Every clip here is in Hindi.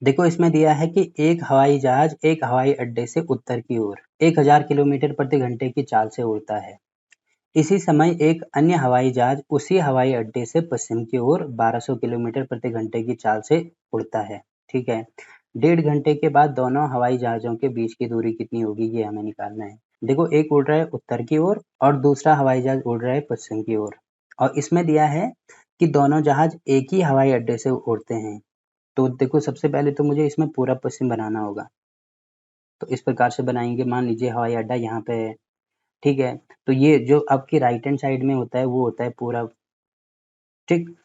देखो इसमें दिया है कि एक हवाई जहाज एक हवाई अड्डे से उत्तर की ओर 1000 किलोमीटर प्रति घंटे की चाल से उड़ता है। इसी समय एक अन्य हवाई जहाज उसी हवाई अड्डे से पश्चिम की ओर 1200 किलोमीटर प्रति घंटे की चाल से उड़ता है। ठीक है, 1.5 घंटे के बाद दोनों हवाई जहाजों के बीच की दूरी कितनी होगी ये हमें निकालना है। देखो एक उड़ रहा है उत्तर की ओर और दूसरा हवाई जहाज उड़ रहा है पश्चिम की ओर, और इसमें दिया है कि दोनों जहाज एक ही हवाई अड्डे से उड़ते हैं। तो देखो सबसे पहले तो मुझे इसमें पूरा पश्चिम बनाना होगा। तो इस प्रकार से बनाएंगे, मान लीजिए हवाई अड्डा यहाँ पे है। ठीक है, तो ये जो आपकी राइट हैंड साइड में होता है वो होता है पूरब। ठीक,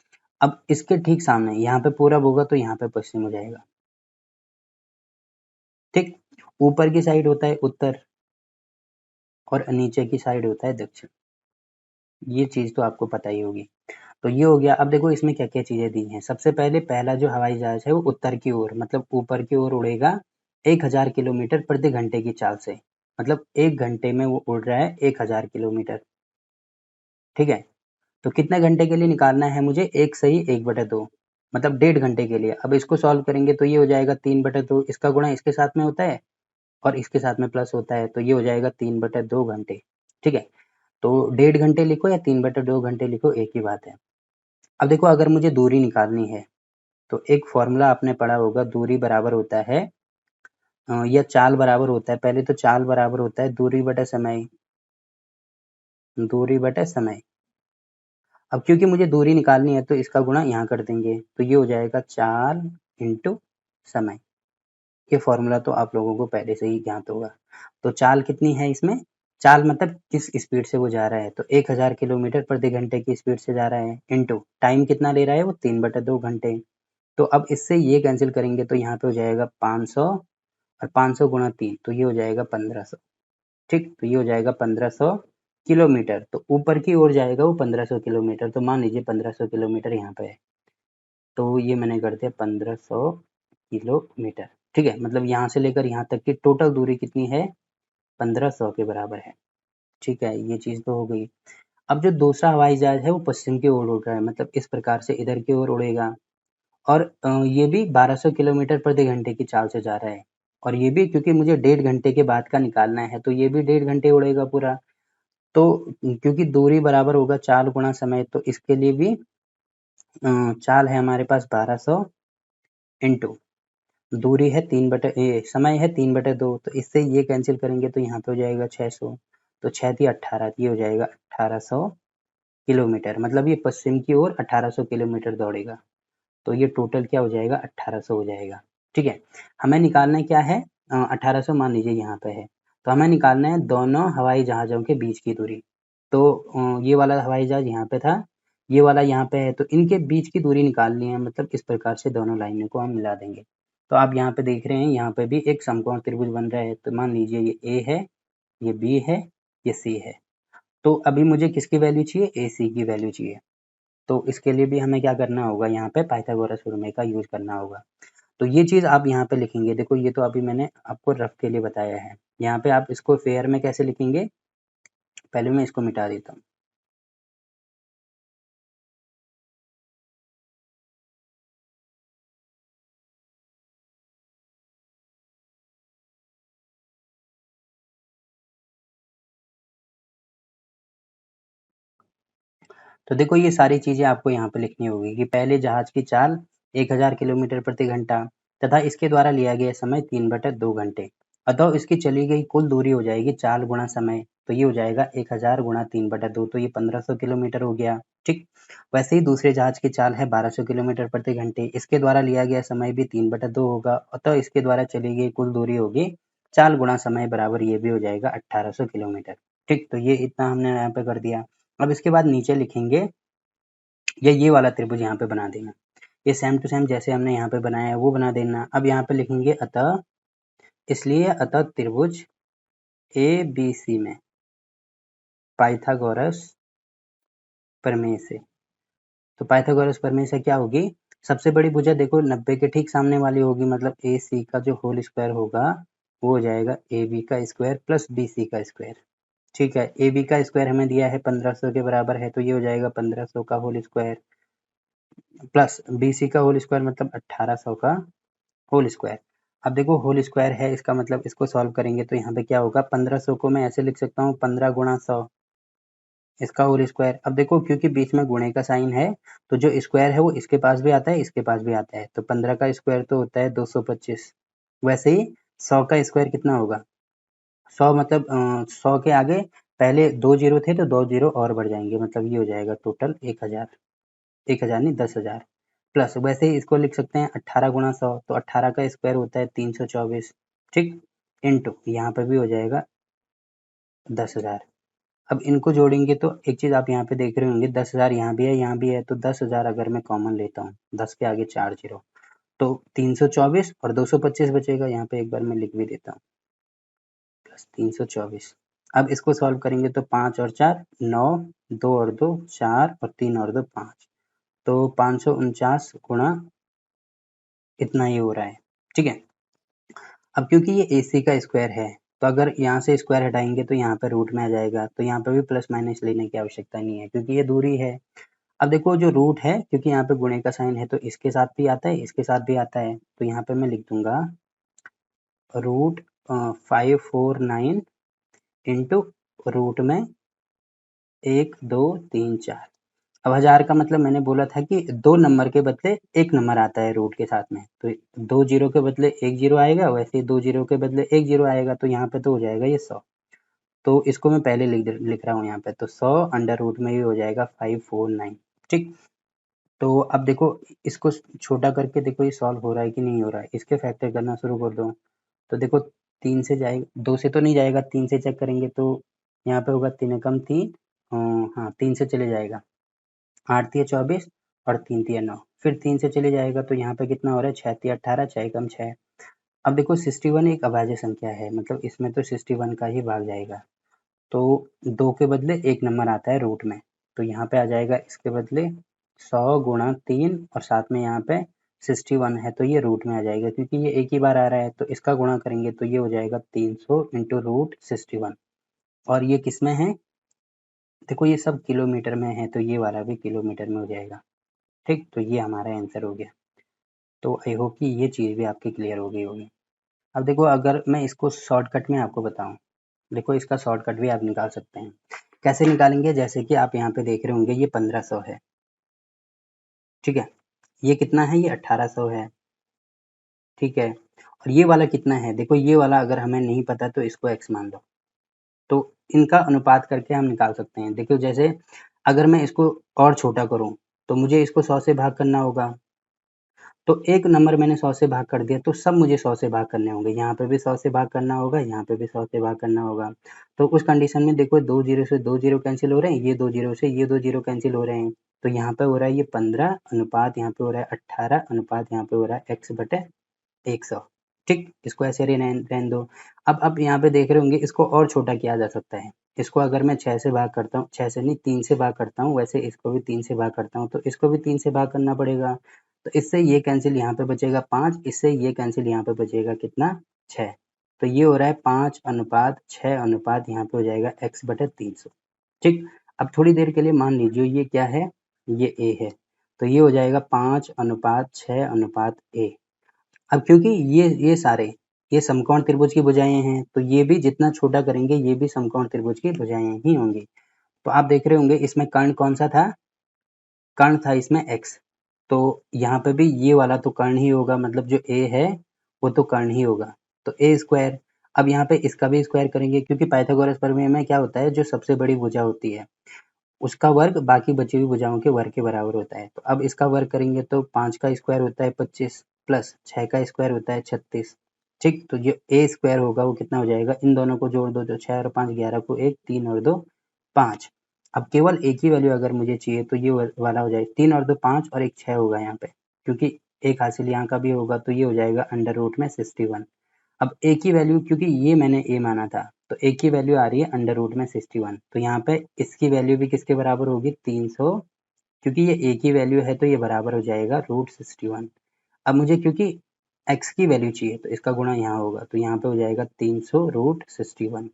अब इसके ठीक सामने यहाँ पे पूरब होगा तो यहाँ पे पश्चिम हो जाएगा। ठीक, ऊपर की साइड होता है उत्तर और नीचे की साइड होता है दक्षिण। ये चीज तो आपको पता ही होगी। तो ये हो गया। अब देखो इसमें क्या क्या चीजें दी हैं। सबसे पहले पहला जो हवाई जहाज है वो उत्तर की ओर मतलब ऊपर की ओर उड़ेगा 1000 किलोमीटर प्रति घंटे की चाल से, मतलब 1 घंटे में वो उड़ रहा है 1000 किलोमीटर। ठीक है, तो कितने घंटे के लिए निकालना है मुझे, एक सही 1/2 मतलब 1.5 घंटे के लिए। अब इसको सॉल्व करेंगे तो ये हो जाएगा 3/2, इसका गुणा इसके साथ में होता है और इसके साथ में प्लस होता है, तो ये हो जाएगा 3/2 घंटे। ठीक है, तो 1.5 घंटे लिखो या 3/2 घंटे लिखो एक ही बात है। अब देखो अगर मुझे दूरी निकालनी है तो एक फॉर्मूला आपने पढ़ा होगा, दूरी बराबर होता है या चाल बराबर होता है, पहले तो चाल बराबर होता है दूरी बटा समय, दूरी बटा समय। अब क्योंकि मुझे दूरी निकालनी है तो इसका गुणा यहाँ कर देंगे, तो ये हो जाएगा चाल इंटू समय। ये फॉर्मूला तो आप लोगों को पहले से ही ज्ञात होगा। तो चाल कितनी है इसमें, चाल मतलब किस स्पीड से वो जा रहा है, तो 1000 किलोमीटर प्रति घंटे की स्पीड से जा रहा है, इंटू टाइम कितना ले रहा है वो 3/2 घंटे। तो अब इससे ये कैंसिल करेंगे तो यहाँ पे हो जाएगा 500 और 500 गुणा 3 तो ये हो जाएगा 1500। ठीक, तो ये हो जाएगा 1500 किलोमीटर। तो ऊपर की ओर जाएगा वो 1500 किलोमीटर, तो मान लीजिए 1500 किलोमीटर यहाँ पे है, तो ये मैंने कर दिया 1500 किलोमीटर। ठीक है, मतलब यहाँ से लेकर यहाँ तक की टोटल दूरी कितनी है, 1500 के बराबर है। ठीक है, ये चीज तो हो गई। अब जो दूसरा हवाई जहाज है वो पश्चिम की ओर उड़ रहा है, मतलब इस प्रकार से इधर की ओर उड़ेगा और ये भी 1200 किलोमीटर प्रति घंटे की चाल से जा रहा है, और ये भी क्योंकि मुझे 1.5 घंटे के बाद का निकालना है तो ये भी 1.5 घंटे उड़ेगा पूरा। तो क्योंकि दूरी बराबर होगा चाल गुणा समय, तो इसके लिए भी चाल है हमारे पास 1200 इंटू दूरी है समय है 3/2, तो इससे ये कैंसिल करेंगे तो यहाँ पे हो जाएगा 600, तो 6 थी 18, ये हो जाएगा 1800 किलोमीटर, मतलब ये पश्चिम की ओर 1800 किलोमीटर दौड़ेगा। तो ये टोटल क्या हो जाएगा 1800 हो जाएगा। ठीक है, हमें निकालना है क्या है, 1800 मान लीजिए यहाँ पे है, तो हमें निकालना है दोनों हवाई जहाज़ों के बीच की दूरी। तो ये वाला हवाई जहाज यहाँ पे था, ये वाला यहाँ पे है, तो इनके बीच की दूरी निकालनी है, मतलब इस प्रकार से दोनों लाइनों को हम मिला देंगे। तो आप यहाँ पे देख रहे हैं यहाँ पे भी एक समकोण त्रिभुज बन रहा है, तो मान लीजिए ये ए है, ये बी है, ये सी है। तो अभी मुझे किसकी वैल्यू चाहिए, ए सी की वैल्यू चाहिए। तो इसके लिए भी हमें क्या करना होगा, यहाँ पे पाइथागोरस प्रमेय का यूज करना होगा। तो ये चीज आप यहाँ पे लिखेंगे। देखो ये तो अभी मैंने आपको रफ के लिए बताया है, यहाँ पे आप इसको फेयर में कैसे लिखेंगे, पहले मैं इसको मिटा देता हूँ। तो देखो ये सारी चीजें आपको यहाँ पे लिखनी होगी कि पहले जहाज की चाल 1000 किलोमीटर प्रति घंटा तथा इसके द्वारा लिया गया समय 3/2 घंटे, अतः इसकी चली गई कुल दूरी हो जाएगी चाल गुणा समय, तो ये हो जाएगा 1000 गुणा 3/2, तो ये 1500 किलोमीटर हो गया। ठीक, वैसे ही दूसरे जहाज की चाल है 1200 किलोमीटर प्रति घंटे, इसके द्वारा लिया गया समय भी 3/2 होगा, अतः इसके द्वारा चली गई कुल दूरी होगी चाल गुणा समय बराबर ये भी हो जाएगा 1800 किलोमीटर। ठीक, तो ये इतना हमने यहाँ पे कर दिया। अब इसके बाद नीचे लिखेंगे, ये वाला त्रिभुज यहाँ पे बना देना, ये सेम टू सेम जैसे हमने यहाँ पे बनाया है वो बना देना। अब यहाँ पे लिखेंगे अतः, इसलिए अतः त्रिभुज ए बी सी में पाइथागोरस प्रमेय से, तो पाइथागोरस प्रमेय से क्या होगी, सबसे बड़ी भुजा देखो 90 के ठीक सामने वाली होगी, मतलब ए सी का जो होल स्क्वायर होगा वो हो जाएगा ए बी का स्क्वायर प्लस बी सी का स्क्वायर। ठीक है, ए बी का स्क्वायर हमें दिया है 1500 के बराबर है, तो ये हो जाएगा 1500 का whole square plus B C का होल स्क्वायर मतलब 1800 का होल स्क्वायर। अब देखो होल स्क्वायर है, इसका मतलब इसको सॉल्व करेंगे तो यहाँ पे क्या होगा, 1500 को मैं ऐसे लिख सकता हूँ 15 गुणा 100, इसका होल स्क्वायर। अब देखो क्योंकि बीच में गुणे का साइन है तो जो स्क्वायर है वो इसके पास भी आता है, इसके पास भी आता है, तो 15 का स्क्वायर तो होता है 225। वैसे ही 100 का स्क्वायर कितना होगा, 100 मतलब 100 के आगे पहले 2 जीरो थे तो 2 जीरो और बढ़ जाएंगे, मतलब ये हो जाएगा टोटल 1000, 1000 नहीं 10,000। प्लस वैसे ही इसको लिख सकते हैं 18 गुणा 100, तो 18 का स्क्वायर होता है 324, ठीक, इंटू यहाँ पर भी हो जाएगा 10,000। अब इनको जोड़ेंगे तो एक चीज़ आप यहाँ पे देख रहे होंगे, 10,000 यहाँ भी है, यहाँ भी है, तो 10,000 अगर मैं कॉमन लेता हूँ, 10 के आगे 4 जीरो, तो 324 और 225 बचेगा, यहाँ पे एक बार मैं लिख भी देता हूँ, प्लस 324। अब इसको सॉल्व करेंगे तो 5 और 4 9, 2 और 2 4 और 3 और 2 5, तो 549 गुणा इतना ही हो रहा है, ठीक है। अब क्योंकि ये AC का स्क्वायर है तो अगर यहाँ से स्क्वायर हटाएंगे तो यहाँ पे रूट में आ जाएगा, तो यहाँ पे भी प्लस माइनस लेने की आवश्यकता नहीं है क्योंकि ये दूरी है। अब देखो जो रूट है, क्योंकि यहाँ पे गुणे का साइन है तो इसके साथ भी आता है, इसके साथ भी आता है, तो यहाँ पे मैं लिख दूंगा रूट 549 इंटू रूट में 1 2 3 4। अब 1000 का मतलब मैंने बोला था कि 2 नंबर के बदले 1 नंबर आता है रूट के साथ में, तो 2 जीरो के बदले 1 जीरो आएगा, वैसे ही 2 जीरो के बदले 1 जीरो आएगा, तो यहाँ पे तो हो जाएगा ये 100। तो इसको मैं पहले लिख रहा हूँ यहाँ पे, तो 100 अंडर रूट में ये हो जाएगा 549, ठीक। तो अब देखो इसको छोटा करके देखो ये सॉल्व हो रहा है कि नहीं हो रहा है, इसके फैक्टर करना शुरू कर दो, तो देखो 3 से जाएगा, 2 से तो नहीं जाएगा, 3 से चेक करेंगे तो यहाँ पे होगा 3 एकम 3, हाँ 3 से चले जाएगा, 8 तिया 24 और 3 तिया 9, फिर 3 से चले जाएगा तो यहाँ पे कितना हो रहा है 6 तिया 18, 6 एकम 6। अब देखो 61 एक अभाज्य संख्या है, मतलब इसमें तो 61 का ही भाग जाएगा, तो 2 के बदले 1 नंबर आता है रूट में, तो यहाँ पे आ जाएगा इसके बदले 100 गुणा 3 और साथ में यहाँ पे 61 है तो ये रूट में आ जाएगा, क्योंकि ये एक ही बार आ रहा है तो इसका गुणा करेंगे तो ये हो जाएगा 300 इंटू रूट 61। और ये किस में है, देखो ये सब किलोमीटर में है तो ये वाला भी किलोमीटर में हो जाएगा, ठीक। तो ये हमारा आंसर हो गया। तो आई होप कि ये चीज़ भी आपकी क्लियर हो गई होगी। अब देखो अगर मैं इसको शॉर्टकट में आपको बताऊं, देखो इसका शॉर्टकट भी आप निकाल सकते हैं। कैसे निकालेंगे, जैसे कि आप यहाँ पे देख रहे होंगे ये 1500 है, ठीक है, ये कितना है, ये 1800 है, ठीक है, और ये वाला कितना है, देखो ये वाला अगर हमें नहीं पता तो इसको x मान लो, तो इनका अनुपात करके हम निकाल सकते हैं। देखो जैसे अगर मैं इसको और छोटा करूं तो मुझे इसको 100 से भाग करना होगा, तो एक नंबर मैंने 100 से भाग कर दिया तो सब मुझे 100 से भाग करने होंगे, यहाँ पे भी 100 से भाग करना होगा, यहाँ पे भी 100 से भाग करना होगा। तो उस कंडीशन में देखो 2 जीरो से 2 जीरो कैंसिल हो रहे हैं, ये 2 जीरो से ये 2 जीरो कैंसिल हो रहे हैं, तो यहाँ पे हो रहा है ये 15 अनुपात यहाँ पे हो रहा है 18 अनुपात यहाँ पे हो रहा है x बटे 100, ठीक। इसको ऐसे रहने दो। अब यहाँ पे देख रहे होंगे इसको और छोटा किया जा सकता है, इसको अगर मैं 6 से भाग करता हूँ, 6 से नहीं 3 से भाग करता हूँ, वैसे इसको भी 3 से भाग करता हूँ, तो इसको भी 3 से भाग करना पड़ेगा, तो इससे ये कैंसिल यहाँ पे बचेगा 5, इससे ये कैंसिल यहाँ पे बचेगा कितना 6, तो ये हो रहा है 5 अनुपात 6 अनुपात यहाँ पे हो जाएगा x बटे 300, ठीक। अब थोड़ी देर के लिए मान लीजिए ये क्या है, ये a है, तो ये हो जाएगा 5 अनुपात 6 अनुपात a। अब क्योंकि ये सारे ये समकोण त्रिभुज की भुजाएं हैं तो ये भी जितना छोटा करेंगे ये भी समकोण त्रिभुज की भुजाएं ही होंगी। तो आप देख रहे होंगे इसमें कर्ण कौन सा था, कर्ण था इसमें x, तो यहाँ पे भी ये वाला तो कर्ण ही होगा, मतलब जो a है वो तो कर्ण ही होगा, तो a स्क्वायर। अब यहाँ पे इसका भी स्क्वायर करेंगे क्योंकि पाइथागोरस प्रमेय में क्या होता है, जो सबसे बड़ी भुजा होती है उसका वर्ग बाकी बची हुई भुजाओं के वर्ग के बराबर होता है। तो अब इसका वर्ग करेंगे तो 5 का स्क्वायर होता है 25 प्लस 6 का स्क्वायर होता है 36, ठीक। तो जो ए स्क्वायर होगा वो कितना हो जाएगा, इन दोनों को जोड़ दो, जो 6 और 5 11 को 1, 3 और 2 5। अब केवल एक ही वैल्यू अगर मुझे चाहिए तो ये वाला हो जाएगा, 3 और 2 5 और एक 6 होगा यहाँ पे, क्योंकि एक हासिल यहाँ का भी होगा तो ये हो जाएगा अंडर रूट में 61। अब एक ही वैल्यू, क्योंकि ये मैंने a माना था तो एक ही वैल्यू आ रही है अंडर रूट में 61, तो यहाँ पे इसकी वैल्यू भी किसके बराबर होगी 300, क्योंकि ये एक ही वैल्यू है तो ये बराबर हो जाएगा रूट 61। अब मुझे क्योंकि x की वैल्यू चाहिए तो इसका गुणा यहाँ होगा, तो यहाँ पे हो जाएगा 300 रूट 61।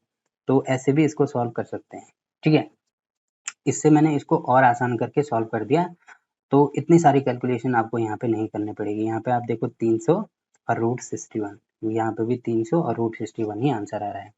तो ऐसे भी इसको सॉल्व कर सकते हैं, ठीक है। इससे मैंने इसको और आसान करके सॉल्व कर दिया, तो इतनी सारी कैलकुलेशन आपको यहाँ पे नहीं करनी पड़ेगी। यहाँ पे आप देखो 300 और रूट 61, यहाँ पे भी 300 और रूट 61 ही आंसर आ रहा है।